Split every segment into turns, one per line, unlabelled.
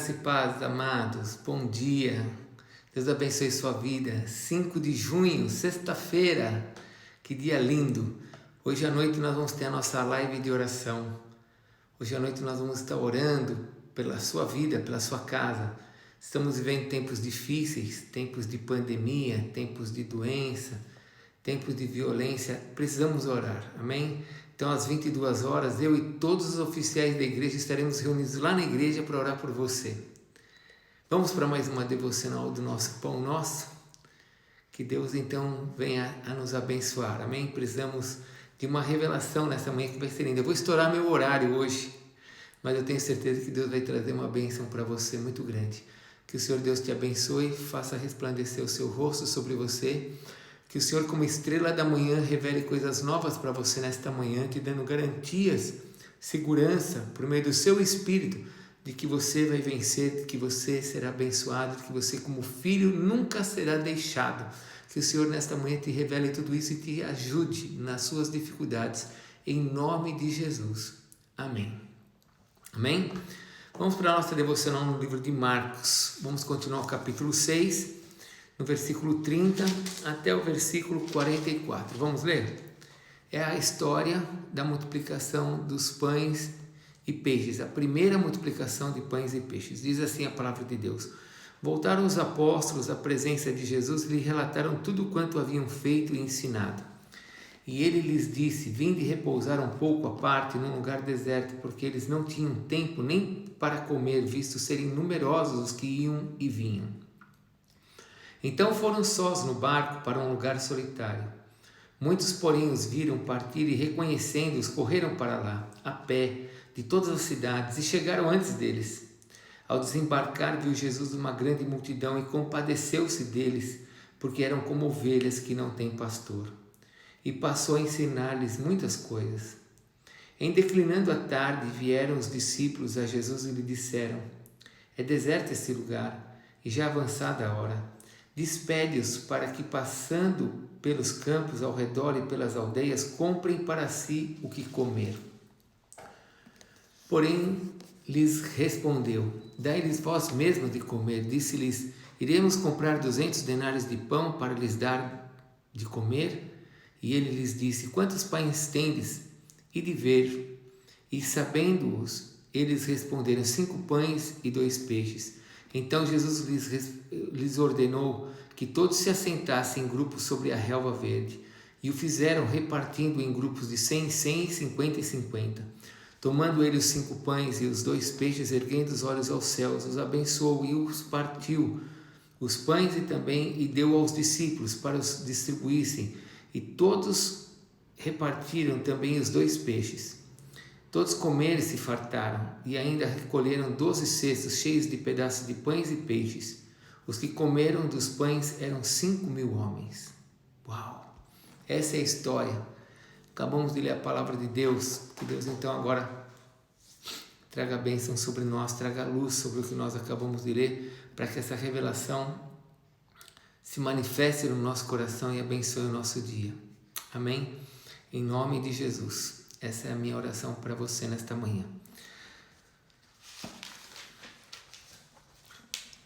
Graça e paz, amados. Bom dia. Deus abençoe sua vida. 5 de junho, sexta-feira. Que dia lindo. Hoje à noite nós vamos ter a nossa live de oração. Hoje à noite nós vamos estar orando pela sua vida, pela sua casa. Estamos vivendo tempos difíceis, tempos de pandemia, tempos de doença, tempos de violência. Precisamos orar, amém? Então às 22 horas, eu e todos os oficiais da igreja estaremos reunidos lá na igreja para orar por você. Vamos para mais uma devocional do nosso Pão Nosso? Que Deus então venha a nos abençoar, amém? Precisamos de uma revelação nessa manhã que vai ser linda. Eu vou estourar meu horário hoje, mas eu tenho certeza que Deus vai trazer uma bênção para você muito grande. Que o Senhor Deus te abençoe, faça resplandecer o seu rosto sobre você. Que o Senhor, como estrela da manhã, revele coisas novas para você nesta manhã, te dando garantias, segurança, por meio do seu Espírito, de que você vai vencer, de que você será abençoado, de que você, como filho, nunca será deixado. Que o Senhor, nesta manhã, te revele tudo isso e te ajude nas suas dificuldades, em nome de Jesus. Amém. Amém? Vamos para a nossa devocional no livro de Marcos. Vamos continuar o capítulo 6. No versículo 30 até o versículo 44. Vamos ler? É a história da multiplicação dos pães e peixes, a primeira multiplicação de pães e peixes. Diz assim a palavra de Deus: Voltaram os apóstolos à presença de Jesus e lhe relataram tudo quanto haviam feito e ensinado. E ele lhes disse: Vinde repousar um pouco à parte num lugar deserto, porque eles não tinham tempo nem para comer, visto serem numerosos os que iam e vinham. Então foram sós no barco para um lugar solitário. Muitos, porém, os viram partir e, reconhecendo-os, correram para lá, a pé, de todas as cidades, e chegaram antes deles. Ao desembarcar, viu Jesus uma grande multidão e compadeceu-se deles, porque eram como ovelhas que não têm pastor. E passou a ensinar-lhes muitas coisas. Em declinando a tarde, vieram os discípulos a Jesus e lhe disseram: É deserto este lugar, e já avançada a hora. Despede-os para que, passando pelos campos ao redor e pelas aldeias, comprem para si o que comer. Porém, lhes respondeu: Dai-lhes vós mesmos de comer. Disse-lhes: Iremos comprar 200 denários de pão para lhes dar de comer? E ele lhes disse: Quantos pães tendes? E de ver. E sabendo-os, eles responderam: 5 pães e 2 peixes. Então Jesus lhes ordenou que todos se assentassem em grupos sobre a relva verde, e o fizeram repartindo em grupos de 100, 100 e 50 e 50. Tomando ele os 5 pães e os 2 peixes, erguendo os olhos aos céus, os abençoou e os partiu, os pães e deu aos discípulos para os distribuíssem, e todos repartiram também os 2 peixes. Todos comeram e se fartaram, e ainda recolheram 12 cestos cheios de pedaços de pães e peixes. Os que comeram dos pães eram 5.000 homens. Uau! Essa é a história. Acabamos de ler a palavra de Deus. Que Deus então agora traga a bênção sobre nós, traga luz sobre o que nós acabamos de ler, para que essa revelação se manifeste no nosso coração e abençoe o nosso dia. Amém? Em nome de Jesus. Essa é a minha oração para você nesta manhã.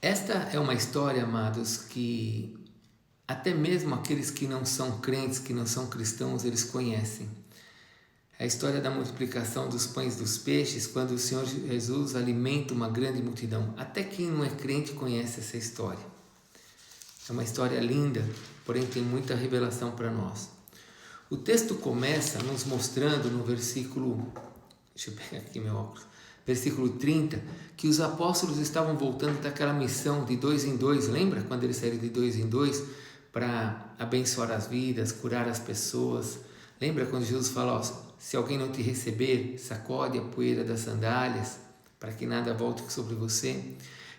Esta é uma história, amados, que até mesmo aqueles que não são crentes, que não são cristãos, eles conhecem. É a história da multiplicação dos pães e dos peixes, quando o Senhor Jesus alimenta uma grande multidão. Até quem não é crente conhece essa história. É uma história linda, porém tem muita revelação para nós. O texto começa nos mostrando no versículo, deixa eu pegar aqui meu óculos, versículo 30, que os apóstolos estavam voltando daquela missão de 2 em 2, lembra quando eles saíram de 2 em 2 para abençoar as vidas, curar as pessoas? Lembra quando Jesus falou: se alguém não te receber, sacode a poeira das sandálias para que nada volte sobre você?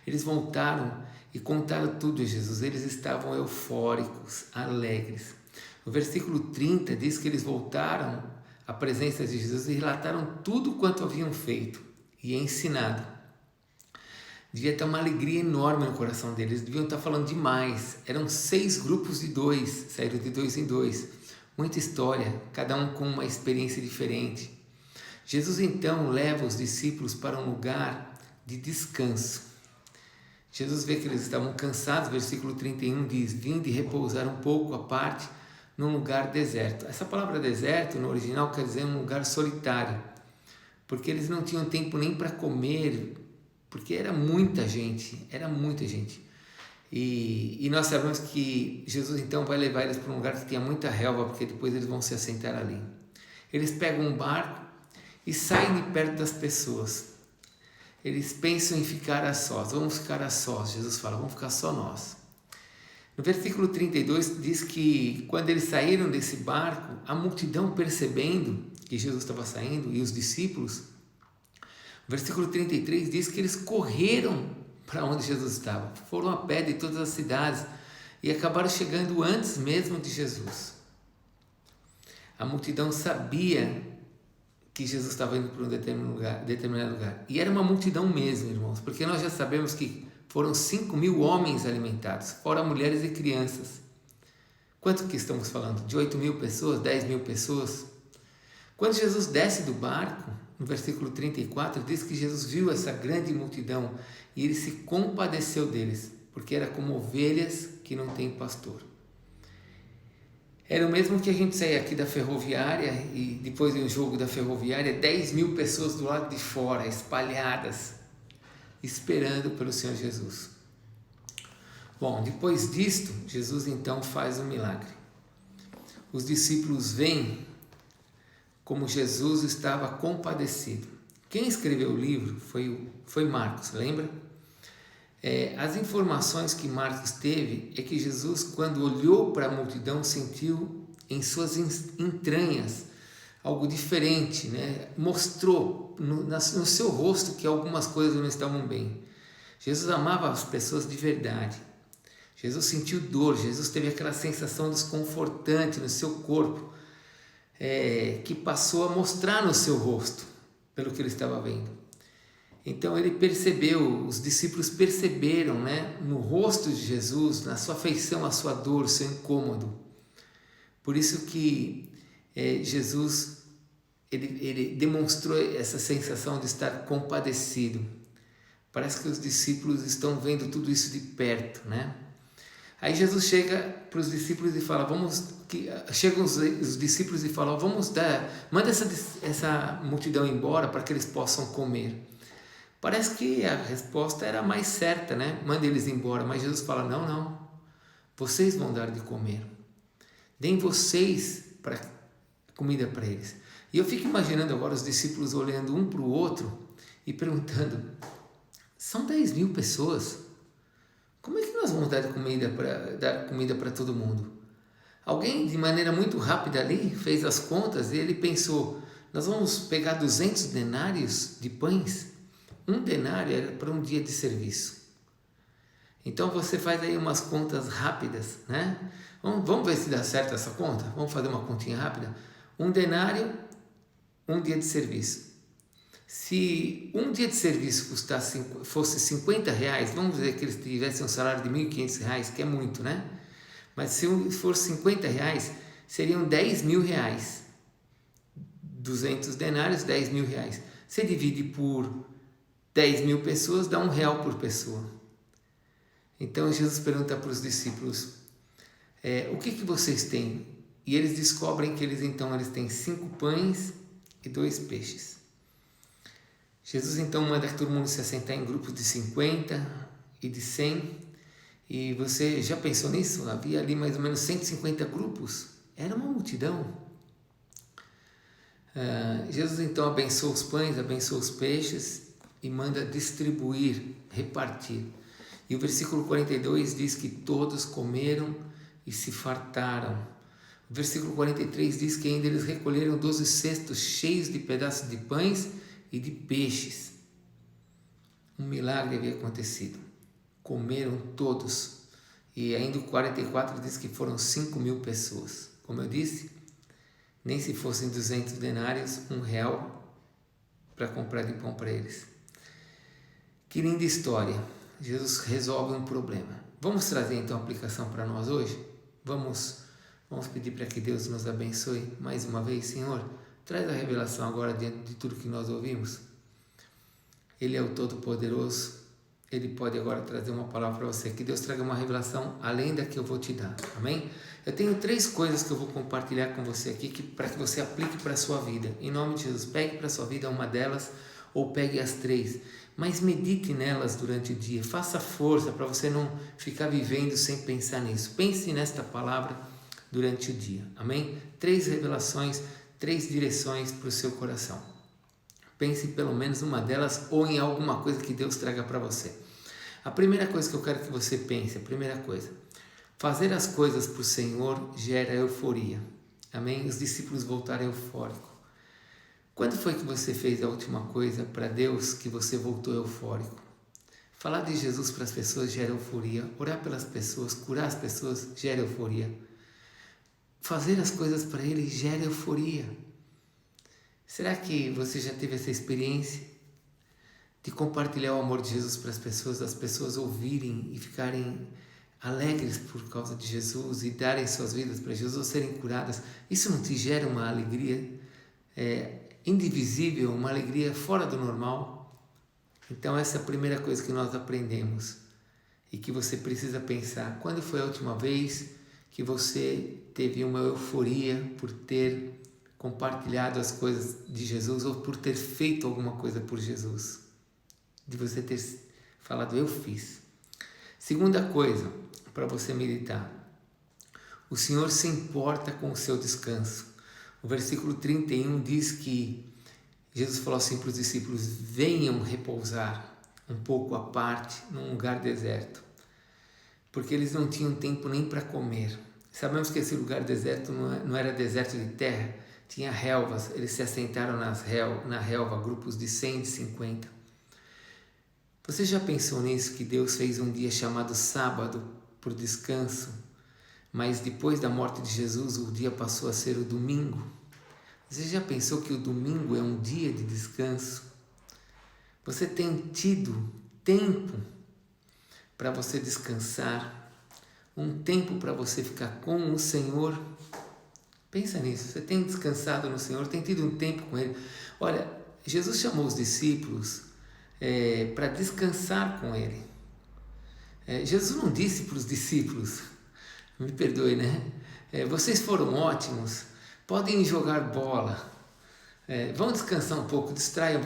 Eles voltaram e contaram tudo a Jesus, eles estavam eufóricos, alegres. No versículo 30 diz que eles voltaram à presença de Jesus e relataram tudo quanto haviam feito e ensinado. Devia ter uma alegria enorme no coração deles, deviam estar falando demais. Eram 6 grupos de 2, saíram de 2 em 2. Muita história, cada um com uma experiência diferente. Jesus então leva os discípulos para um lugar de descanso. Jesus vê que eles estavam cansados, versículo 31 diz: vinde repousar um pouco à parte num lugar deserto. Essa palavra deserto no original quer dizer um lugar solitário, porque eles não tinham tempo nem para comer, porque era muita gente. E nós sabemos que Jesus então vai levar eles para um lugar que tinha muita relva, porque depois eles vão se assentar ali. Eles pegam um barco e saem de perto das pessoas. Eles pensam em ficar a sós. Vamos ficar a sós. Jesus fala, vamos ficar só nós. No versículo 32 diz que quando eles saíram desse barco, a multidão, percebendo que Jesus estava saindo, e os discípulos, o versículo 33 diz que eles correram para onde Jesus estava, foram a pé de todas as cidades e acabaram chegando antes mesmo de Jesus. A multidão sabia que Jesus estava indo para um determinado lugar. E era uma multidão mesmo, irmãos, porque nós já sabemos que foram 5.000 homens alimentados, fora mulheres e crianças. Quanto que estamos falando? De 8.000 pessoas, 10.000 pessoas? Quando Jesus desce do barco, no versículo 34, diz que Jesus viu essa grande multidão e ele se compadeceu deles, porque era como ovelhas que não têm pastor. Era o mesmo que a gente sair aqui da ferroviária e depois do jogo da ferroviária, 10.000 pessoas do lado de fora, espalhadas, esperando pelo Senhor Jesus. Bom, depois disto, Jesus então faz um milagre. Os discípulos veem como Jesus estava compadecido. Quem escreveu o livro foi Marcos, lembra? As informações que Marcos teve é que Jesus, quando olhou para a multidão, sentiu em suas entranhas algo diferente, né? Mostrou no seu rosto que algumas coisas não estavam bem. Jesus amava as pessoas de verdade. Jesus sentiu dor, Jesus teve aquela sensação desconfortante no seu corpo, que passou a mostrar no seu rosto, pelo que ele estava vendo. Então ele percebeu, os discípulos perceberam, né, no rosto de Jesus, na sua afeição, a sua dor, o seu incômodo. Por isso que Jesus ele demonstrou essa sensação de estar compadecido. Parece que os discípulos estão vendo tudo isso de perto, né? Aí Jesus chega para os discípulos e fala, chegam os discípulos e falam, manda essa multidão embora para que eles possam comer. Parece que a resposta era mais certa, né? Manda eles embora, mas Jesus fala, não, vocês vão dar de comer. Deem vocês comida para eles. E eu fico imaginando agora os discípulos olhando um para o outro e perguntando, são 10.000 pessoas, como é que nós vamos dar comida para todo mundo? Alguém, de maneira muito rápida ali, fez as contas e ele pensou, nós vamos pegar 200 denários de pães? Um denário era para um dia de serviço. Então você faz aí umas contas rápidas, né? Vamos ver se dá certo essa conta? Vamos fazer uma continha rápida? Um denário, um dia de serviço. Se um dia de serviço fosse 50 reais, vamos dizer que eles tivessem um salário de 1.500 reais, que é muito, né? Mas se for 50 reais, seriam 10.000 reais. 200 denários, 10.000 reais. Você divide por 10.000 pessoas, dá R$1 por pessoa. Então Jesus pergunta para os discípulos, o que vocês têm? E eles descobrem que eles têm 5 pães e 2 peixes. Jesus então manda que todo mundo se assentar em grupos de 50 e de 100. E você já pensou nisso? Havia ali mais ou menos 150 grupos. Era uma multidão. Jesus então abençoa os pães, abençoa os peixes e manda distribuir, repartir. E o versículo 42 diz que todos comeram e se fartaram. O versículo 43 diz que ainda eles recolheram 12 cestos cheios de pedaços de pães e de peixes. Um milagre havia acontecido. Comeram todos. E ainda o 44 diz que foram 5.000 pessoas. Como eu disse, nem se fossem 200 denários, R$1 para comprar de pão para eles. Que linda história. Jesus resolve um problema. Vamos trazer então a aplicação para nós hoje? Vamos pedir para que Deus nos abençoe mais uma vez, Senhor. Traz a revelação agora diante de tudo que nós ouvimos. Ele é o Todo-Poderoso. Ele pode agora trazer uma palavra para você. Que Deus traga uma revelação além da que eu vou te dar. Amém? Eu tenho 3 coisas que eu vou compartilhar com você aqui para que você aplique para a sua vida. Em nome de Jesus, pegue para a sua vida uma delas ou pegue as 3. Mas medite nelas durante o dia. Faça força para você não ficar vivendo sem pensar nisso. Pense nesta palavra durante o dia. Amém? 3 revelações, 3 direções para o seu coração. Pense pelo menos numa delas ou em alguma coisa que Deus traga para você. A primeira coisa que eu quero que você pense, a primeira coisa, fazer as coisas para o Senhor gera euforia. Amém? Os discípulos voltaram eufóricos. Quando foi que você fez a última coisa para Deus que você voltou eufórico? Falar de Jesus para as pessoas gera euforia. Orar pelas pessoas, curar as pessoas gera euforia. Fazer as coisas para Ele gera euforia. Será que você já teve essa experiência de compartilhar o amor de Jesus para as pessoas ouvirem e ficarem alegres por causa de Jesus e darem suas vidas para Jesus ou serem curadas? Isso não te gera uma alegria indivisível, uma alegria fora do normal? Então essa é a primeira coisa que nós aprendemos e que você precisa pensar. Quando foi a última vez que você teve uma euforia por ter compartilhado as coisas de Jesus ou por ter feito alguma coisa por Jesus? De você ter falado, eu fiz. Segunda coisa, para você meditar. O Senhor se importa com o seu descanso. O versículo 31 diz que Jesus falou assim para os discípulos, venham repousar um pouco à parte num lugar deserto. Porque eles não tinham tempo nem para comer. Sabemos que esse lugar deserto não era deserto de terra, tinha relvas. Eles se assentaram na relva, grupos de 100, de 50. Você já pensou nisso, que Deus fez um dia chamado sábado por descanso, mas depois da morte de Jesus o dia passou a ser o domingo? Você já pensou que o domingo é um dia de descanso? Você tem tido tempo para você descansar? Um tempo para você ficar com o Senhor? Pensa nisso. Você tem descansado no Senhor? Tem tido um tempo com Ele? Olha, Jesus chamou os discípulos para descansar com Ele. Jesus não disse para os discípulos, me perdoe, né? Vocês foram ótimos, podem jogar bola, vão descansar um pouco, distraiam,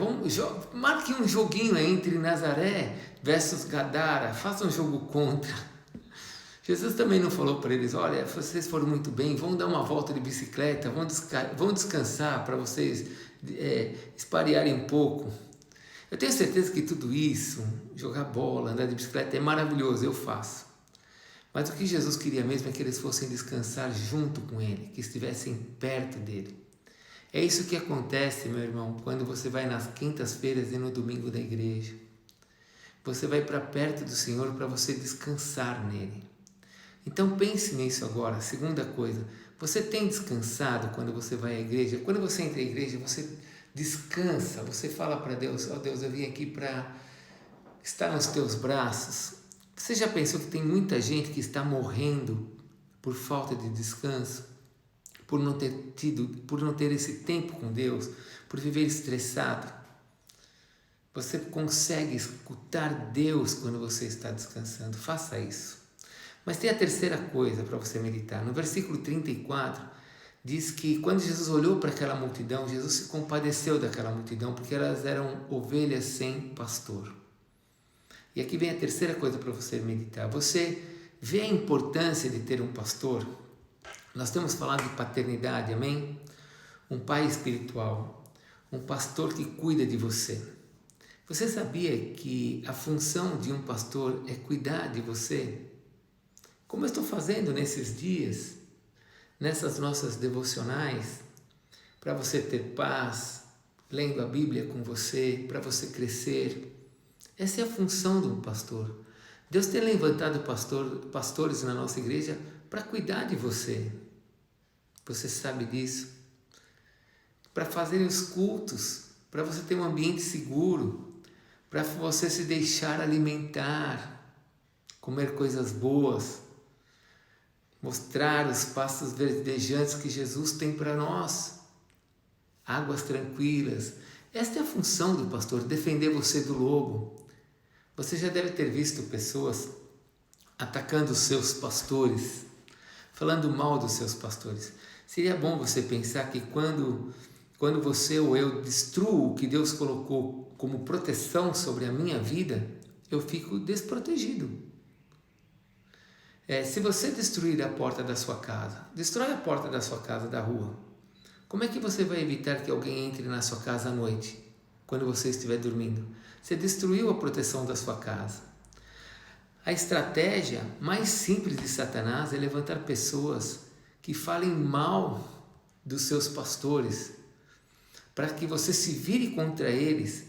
marque um joguinho entre Nazaré versus Gadara, faça um jogo contra. Jesus também não falou para eles, olha, vocês foram muito bem, vão dar uma volta de bicicleta, vão descansar para vocês esparearem um pouco. Eu tenho certeza que tudo isso, jogar bola, andar de bicicleta, é maravilhoso, eu faço. Mas o que Jesus queria mesmo é que eles fossem descansar junto com Ele, que estivessem perto dEle. É isso que acontece, meu irmão, quando você vai nas quintas-feiras e no domingo da igreja. Você vai para perto do Senhor para você descansar nele. Então pense nisso agora. Segunda coisa, você tem descansado quando você vai à igreja? Quando você entra à igreja, você descansa, você fala para Deus, ó Deus, eu vim aqui para estar nos teus braços. Você já pensou que tem muita gente que está morrendo por falta de descanso? Por não ter esse tempo com Deus, por viver estressado? Você consegue escutar Deus quando você está descansando? Faça isso. Mas tem a terceira coisa para você meditar. No versículo 34, diz que quando Jesus olhou para aquela multidão, Jesus se compadeceu daquela multidão, porque elas eram ovelhas sem pastor. E aqui vem a terceira coisa para você meditar. Você vê a importância de ter um pastor? Nós temos falado de paternidade, amém? Um pai espiritual, um pastor que cuida de você. Você sabia que a função de um pastor é cuidar de você? Como eu estou fazendo nesses dias, nessas nossas devocionais, para você ter paz, lendo a Bíblia com você, para você crescer. Essa é a função de um pastor. Deus tem levantado pastores na nossa igreja para cuidar de você. Você sabe disso? Para fazer os cultos, para você ter um ambiente seguro, para você se deixar alimentar, comer coisas boas, mostrar os pastos verdejantes que Jesus tem para nós, águas tranquilas. Esta é a função do pastor, defender você do lobo, Você já deve ter visto pessoas atacando os seus pastores, falando mal dos seus pastores. Seria bom você pensar que quando você ou eu destruo o que Deus colocou como proteção sobre a minha vida, eu fico desprotegido. Se você destruir a porta da sua casa, destrói a porta da sua casa, da rua, como é que você vai evitar que alguém entre na sua casa à noite, quando você estiver dormindo? Você destruiu a proteção da sua casa. A estratégia mais simples de Satanás é levantar pessoas que falem mal dos seus pastores, para que você se vire contra eles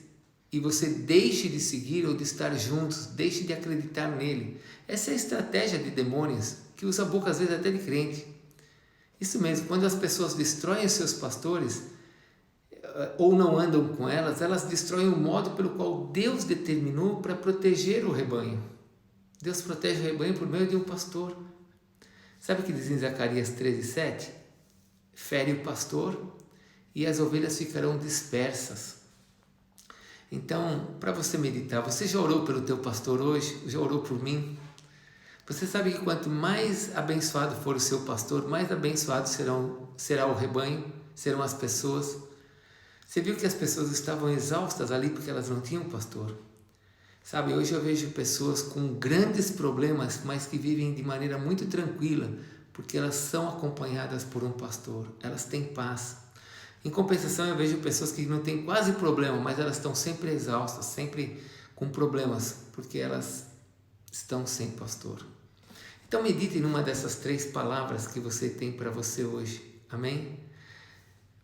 e você deixe de seguir ou de estar juntos, deixe de acreditar nele. Essa é a estratégia de demônios, que usa a boca às vezes até de crente. Isso mesmo, quando as pessoas destroem os seus pastores, ou não andam com elas destroem o modo pelo qual Deus determinou para proteger o rebanho. Deus protege o rebanho por meio de um pastor. Sabe o que diz em Zacarias 13:7? Fere o pastor e as ovelhas ficarão dispersas. Então, para você meditar, você já orou pelo teu pastor hoje? Já orou por mim? Você sabe que quanto mais abençoado for o seu pastor, mais abençoado será o rebanho, serão as pessoas. Você viu que as pessoas estavam exaustas ali porque elas não tinham pastor? Sabe, hoje eu vejo pessoas com grandes problemas, mas que vivem de maneira muito tranquila, porque elas são acompanhadas por um pastor, elas têm paz. Em compensação, eu vejo pessoas que não têm quase problema, mas elas estão sempre exaustas, sempre com problemas, porque elas estão sem pastor. Então medite numa dessas 3 palavras que você tem para você hoje, amém?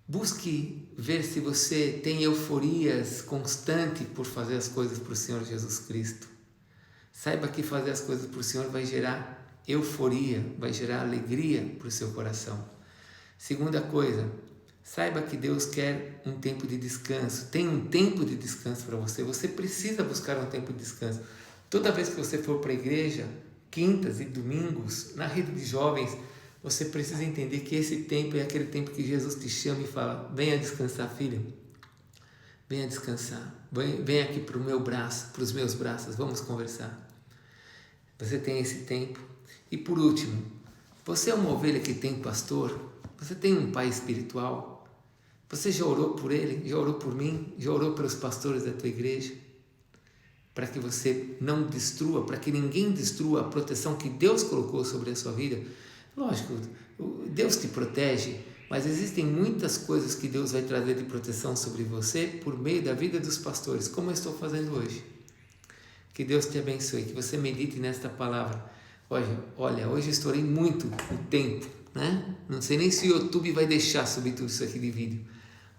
Busque ver se você tem euforias constante por fazer as coisas para o Senhor Jesus Cristo. Saiba que fazer as coisas para o Senhor vai gerar euforia, vai gerar alegria para o seu coração. Segunda coisa, saiba que Deus quer um tempo de descanso. Tem um tempo de descanso para você. Você precisa buscar um tempo de descanso. Toda vez que você for para a igreja, quintas e domingos, na rede de jovens, você precisa entender que esse tempo é aquele tempo que Jesus te chama e fala: venha descansar, filha, venha descansar, venha aqui para o meu braço, para os meus braços, vamos conversar. Você tem esse tempo. E por último, você é uma ovelha que tem pastor? Você tem um pai espiritual? Você já orou por ele? Já orou por mim? Já orou pelos pastores da tua igreja? Para que você não destrua, para que ninguém destrua a proteção que Deus colocou sobre a sua vida. Lógico, Deus te protege, mas existem muitas coisas que Deus vai trazer de proteção sobre você por meio da vida dos pastores, como eu estou fazendo hoje. Que Deus te abençoe, que você medite nesta palavra. Olha, hoje eu estourei muito o tempo, né? Não sei nem se o YouTube vai deixar subir tudo isso aqui de vídeo,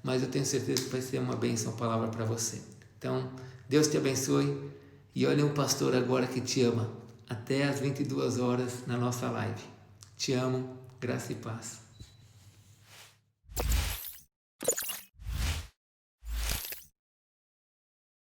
mas eu tenho certeza que vai ser uma bênção a palavra para você. Então, Deus te abençoe e olha um pastor agora que te ama. Até às 22 horas na nossa live. Te amo, graça e paz.